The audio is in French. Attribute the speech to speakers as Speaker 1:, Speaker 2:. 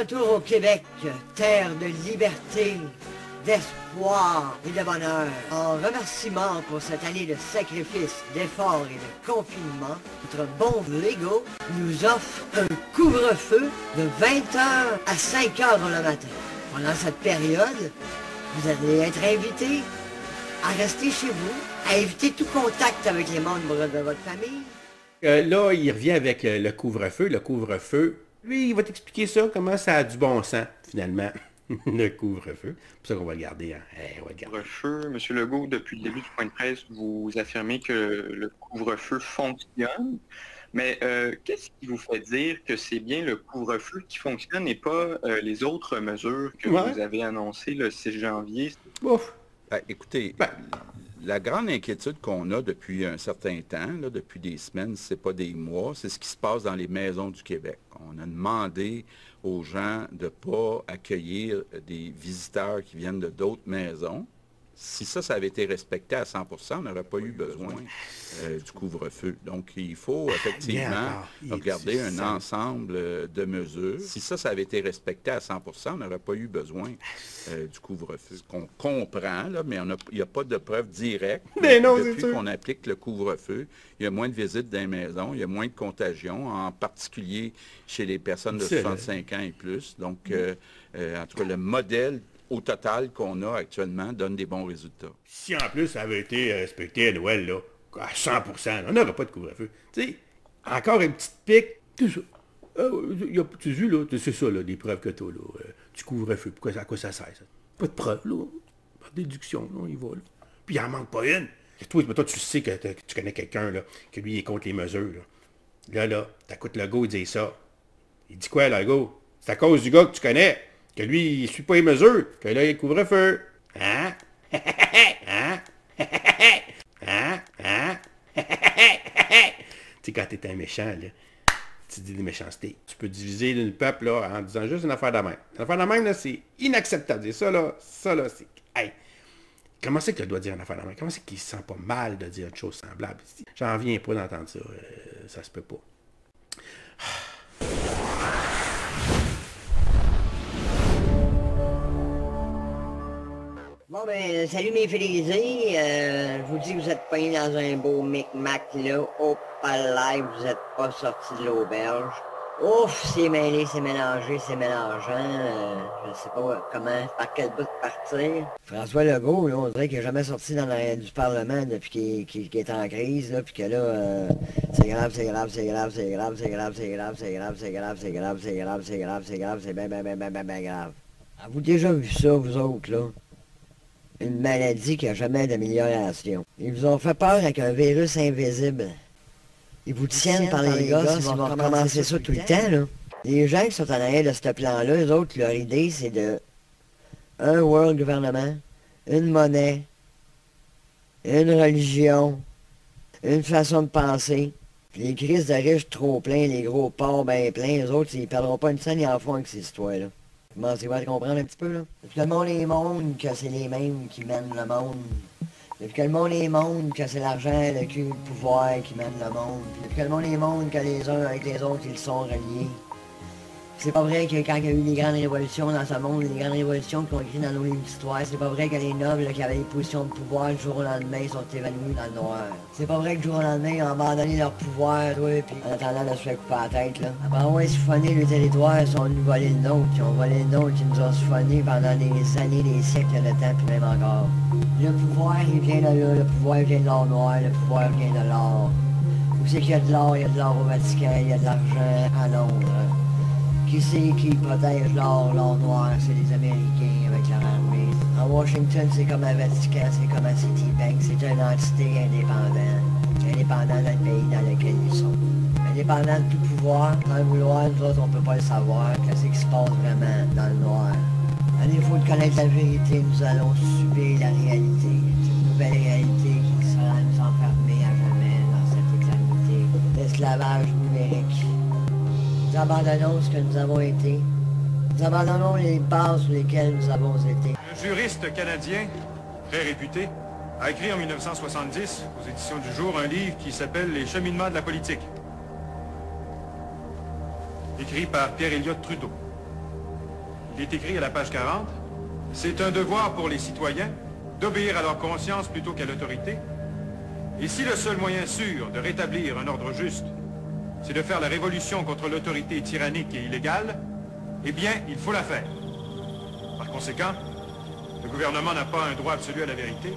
Speaker 1: retour au Québec, terre de liberté, d'espoir et de bonheur. En remerciement pour cette année de sacrifice, d'efforts et de confinement, notre bon Lego nous offre un couvre-feu de 20h à 5h le matin. Pendant cette période, vous allez être invités à rester chez vous, à éviter tout contact avec les membres de votre famille.
Speaker 2: Là, il revient avec le couvre-feu. Le couvre-feu, lui, il va t'expliquer ça, comment ça a du bon sens, finalement, le couvre-feu. C'est pour ça qu'on va le garder. Hein. On va le garder.
Speaker 3: Couvre-feu, M. Legault, depuis le début du point de presse, vous affirmez que le couvre-feu fonctionne. Mais qu'est-ce qui vous fait dire que c'est bien le couvre-feu qui fonctionne et pas les autres mesures que vous avez annoncées le 6 janvier?
Speaker 2: Ouf.
Speaker 4: Écoutez, la grande inquiétude qu'on a depuis un certain temps, là, depuis des semaines, c'est pas des mois, c'est ce qui se passe dans les maisons du Québec. On a demandé aux gens de ne pas accueillir des visiteurs qui viennent de d'autres maisons. Si ça avait été respecté à 100%, on n'aurait pas eu besoin du couvre-feu. Donc, il faut effectivement regarder un ensemble de mesures. Si ça avait été respecté à 100%, on n'aurait pas eu besoin du couvre-feu. Ce qu'on comprend, là, mais il n'y a pas de preuve directe. Depuis qu'on applique le couvre-feu, il y a moins de visites dans les maisons, il y a moins de contagions, en particulier chez les personnes de 65 ans et plus. Donc, en tout cas, le modèle au total qu'on a actuellement donne des bons résultats.
Speaker 2: Si en plus ça avait été respecté à Noël, là, à 100%, on n'aurait pas de couvre-feu. Tu sais, encore une petite pique, tout ça. Tu as vu, là, c'est ça, là, des preuves que tu as, là, du couvre-feu. À quoi ça sert, ça? Pas de preuves, là. Par déduction, là, on y va, là. Puis il en manque pas une. Et toi, tu sais que tu connais quelqu'un, là, que lui, il est contre les mesures, là. Là, t'écoutes Legault, il dit ça. Il dit quoi, Legault? C'est à cause du gars que tu connais. Que lui, il suit pas les mesures, que là, il couvre-feu. Hein? Hein? Hein? Hein? Tu sais, quand t'es un méchant, là, tu dis des méchancetés. Tu peux diviser le peuple, là, en disant juste une affaire de même. Une affaire de même, là, c'est inacceptable. Et ça, là, c'est... Hey! Comment c'est que tu dois dire une affaire de même? Comment c'est qu'il se sent pas mal de dire une chose semblable? J'en viens pas d'entendre ça. Ça se peut pas.
Speaker 1: Bon ben, salut mes félisés, je vous dis que vous êtes pogné dans un beau micmac là, hop là, vous êtes pas sorti de l'auberge. Ouf, c'est mêlé, c'est mélangé, c'est mélangeant, je sais pas comment, par quel bout de partir. François Legault, là, on dirait qu'il n'est jamais sorti dans du Parlement depuis qu'il est en crise, là, puis que là, c'est grave, c'est grave, c'est grave, c'est grave, c'est grave, c'est grave, c'est grave, c'est grave, c'est grave, c'est grave, c'est grave, c'est grave, c'est ben grave. Avez-vous déjà vu ça, vous autres, là? Une maladie qui n'a jamais d'amélioration. Ils vous ont fait peur avec un virus invisible. Ils vous tiennent par les gosses, ils vont recommencer ça tout le temps, là. Les gens qui sont en arrière de ce plan-là, eux autres, leur idée, c'est de... un world gouvernement, une monnaie, une religion, une façon de penser. Puis les crises de riches trop pleins, les gros ports bien pleins, les autres, ils perdront pas une scène, ils en font avec ces histoires-là. Commencez-vous à comprendre un petit peu, là? Depuis que le monde est monde, que c'est les mêmes qui mènent le monde. Depuis que le monde est monde, que c'est l'argent, le cul, le pouvoir qui mène le monde. Puis depuis que le monde est monde, que les uns avec les autres, ils sont reliés. C'est pas vrai que quand il y a eu les grandes révolutions dans ce monde, les grandes révolutions qui ont écrit dans nos livres d'histoire, c'est pas vrai que les nobles qui avaient des positions de pouvoir, du jour au lendemain, sont évanouis dans le noir. C'est pas vrai que du jour au lendemain, ils ont abandonné leur pouvoir, ouais, puis en attendant de se faire couper la tête, là. Après avoir siphonné le territoire, ils sont venus voler le nôtre. Ils ont volé le nôtre, ils nous ont siphonné pendant des années, des siècles de temps, puis même encore. Le pouvoir, il vient de là, le pouvoir vient de l'or noir, le pouvoir vient de l'or. Où c'est qu'il y a de l'or? Il y a de l'or au Vatican, il y a de l'argent à Londres. Qui c'est qui protège l'or noir? C'est les Américains avec leur armée. En Washington, c'est comme à Vatican, c'est comme à Citibank, c'est une entité indépendante dans le pays dans lequel ils sont. Indépendant de tout pouvoir, dans le vouloir, nous autres, on peut pas le savoir, qu'est-ce qui se passe vraiment dans le noir. À défaut de connaître la vérité, nous allons subir la réalité. Une nouvelle réalité qui sera nous enfermer à jamais dans cette éternité d'esclavage numérique. Nous abandonnons ce que nous avons été. Nous abandonnons les bases sur lesquelles nous avons été.
Speaker 5: Un juriste canadien, très réputé, a écrit en 1970, aux éditions du Jour, un livre qui s'appelle « Les cheminements de la politique », écrit par Pierre Elliott Trudeau. Il est écrit à la page 40. C'est un devoir pour les citoyens d'obéir à leur conscience plutôt qu'à l'autorité. Et si le seul moyen sûr de rétablir un ordre juste, c'est de faire la révolution contre l'autorité tyrannique et illégale, eh bien, il faut la faire. Par conséquent, le gouvernement n'a pas un droit absolu à la vérité.